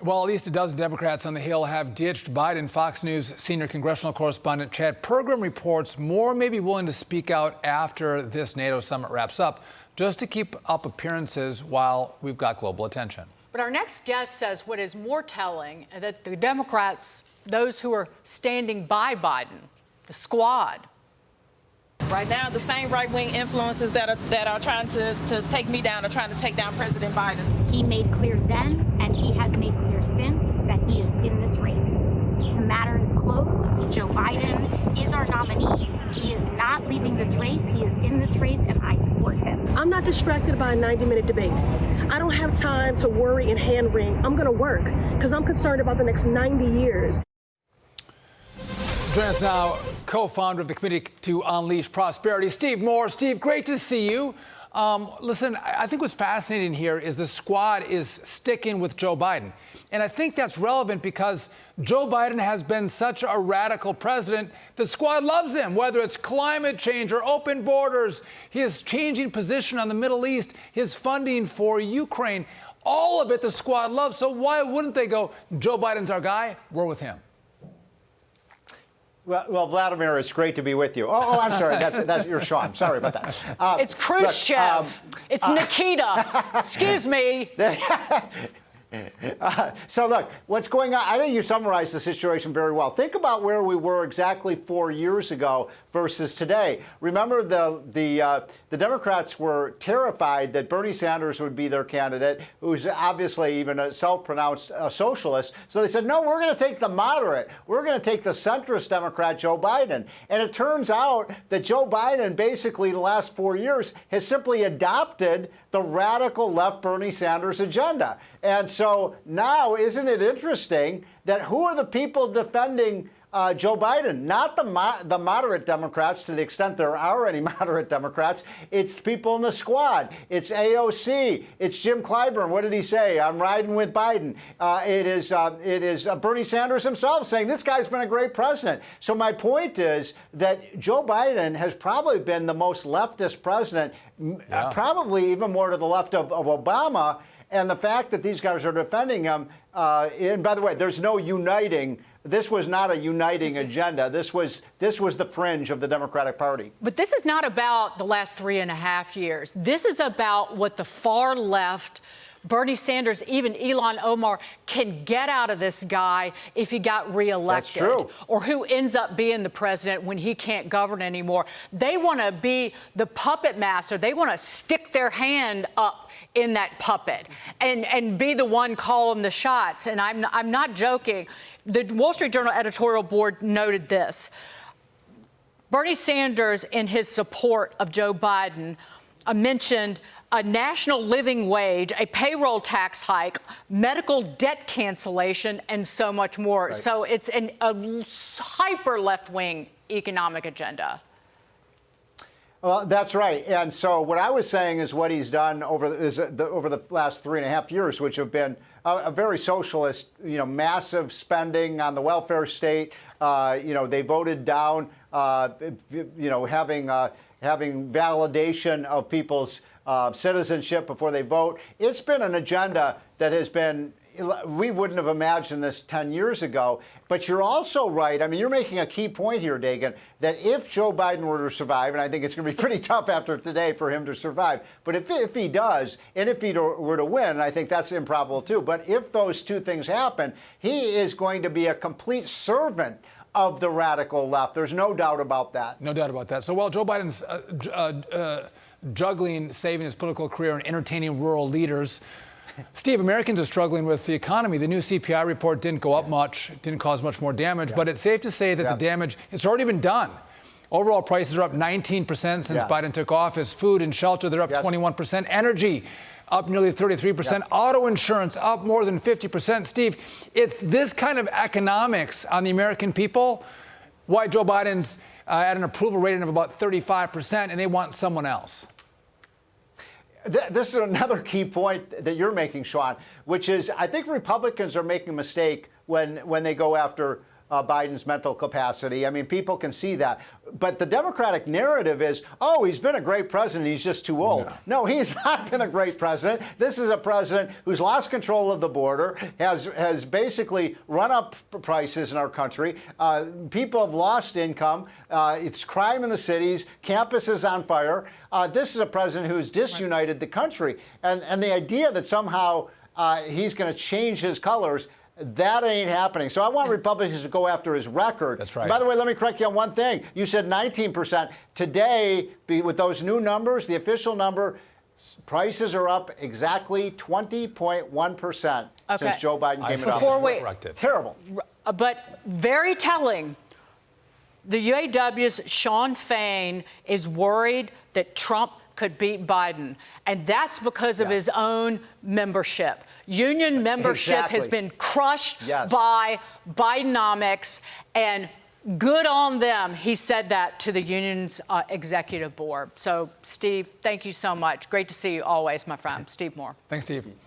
Well, at least a dozen Democrats on the Hill have ditched Biden. Fox News senior congressional correspondent Chad Pergram reports more may be willing to speak out after this NATO summit wraps up, just to keep up appearances while we've got global attention. But our next guest says what is more telling, that the Democrats, those who are standing by Biden, the squad. Right now, the same right-wing influences that are trying to take me down are trying to take down President Biden. He made clear then, and he has made clear since, that he is in this race. The matter is closed. Joe Biden is our nominee. He is not leaving this race. He is in this race, and I support him. I'm not distracted by a 90-minute debate. I don't have time to worry and hand-wring. I'm going to work because I'm concerned about the next 90 years. Joining us now, co-founder of the Committee to Unleash Prosperity, Steve Moore. Steve, great to see you. Listen, I think what's fascinating here is the squad is sticking with Joe Biden. And I think that's relevant because Joe Biden has been such a radical president. The squad loves him, whether it's climate change or open borders, his changing position on the Middle East, his funding for Ukraine. All of it the squad loves. So why wouldn't they go, Joe Biden's our guy, we're with him? Well, Vladimir, it's great to be with you. Oh, I'm sorry. That's you're Sean. Sorry about that. It's Khrushchev. It's Nikita. Excuse me. So look, what's going on? I think you summarized the situation very well. Think about where we were exactly 4 years ago versus today. Remember, the Democrats were terrified that Bernie Sanders would be their candidate, who's obviously even a self-pronounced socialist. So they said, no, we're going to take the moderate. We're going to take the centrist Democrat, Joe Biden. And it turns out that Joe Biden, basically the last 4 years, has simply adopted the radical left Bernie Sanders agenda. And so now, isn't it interesting that who are the people defending Joe Biden? Not the moderate Democrats, to the extent there are any moderate Democrats. It's people in the squad. It's AOC. It's Jim Clyburn. What did he say? I'm riding with Biden. It is Bernie Sanders himself saying this guy's been a great president. So my point is that Joe Biden has probably been the most leftist president, probably even more to the left of Obama. And the fact that these guys are defending him, and by the way, there's no uniting. This was not a uniting agenda. This was the fringe of the Democratic Party. But this is not about the last 3.5 years. This is about what the far left, Bernie Sanders, even Ilhan Omar, can get out of this guy if he got reelected. That's true. Or who ends up being the president when he can't govern anymore. They want to be the puppet master. They want to stick their hand up in that puppet and be the one calling the shots. And I'm not joking. The Wall Street Journal editorial board noted this. Bernie Sanders, in his support of Joe Biden, mentioned a national living wage, a payroll tax hike, medical debt cancellation, and so much more. Right. So it's a hyper left-wing economic agenda. Well, that's right. And so what I was saying is what he's done over the last 3.5 years, which have been a very socialist, massive spending on the welfare state. They voted down, having validation of people's citizenship before they vote. It's been an agenda that has been, we wouldn't have imagined this 10 years ago. But you're also right. I mean, you're making a key point here, Dagan, that if Joe Biden were to survive, and I think it's going to be pretty tough after today for him to survive, but if he does, and if he were to win, I think that's improbable too, but if those two things happen, he is going to be a complete servant of the radical left. There's no doubt about that. No doubt about that. So while Joe Biden's juggling saving his political career and entertaining rural leaders, Steve, Americans are struggling with the economy. The new CPI report didn't go up much, didn't cause much more damage, but it's safe to say that the damage has already been done. Overall prices are up 19% since Biden took office. Food and shelter, they're up 21%. Energy, up nearly 33%. Auto insurance, up more than 50%. Steve, it's this kind of economics on the American people why Joe Biden's at an approval rating of about 35%, and they want someone else. This is another key point that you're making, Sean, which is I think Republicans are making a mistake when they go after Biden's mental capacity. I mean, people can see that. But the Democratic narrative is, oh, he's been a great president, he's just too old. No, he's not been a great president. This is a president who's lost control of the border, has basically run up prices in our country. People have lost income. It's crime in the cities. Campus is on fire. This is a president who's disunited the country. And the idea that somehow he's going to change his colors, that ain't happening. So I want Republicans to go after his record. That's right. By the way, let me correct you on one thing. You said 19%. Today, with those new numbers, the official number, prices are up exactly 20.1% since Joe Biden came into office. Terrible. But very telling. The UAW's Sean Fain is worried that Trump could beat Biden, and that's because of his own membership. Union membership has been crushed by Bidenomics, and good on them. He said that to the union's executive board. So, Steve, thank you so much. Great to see you always, my friend. Steve Moore. Thanks, Steve.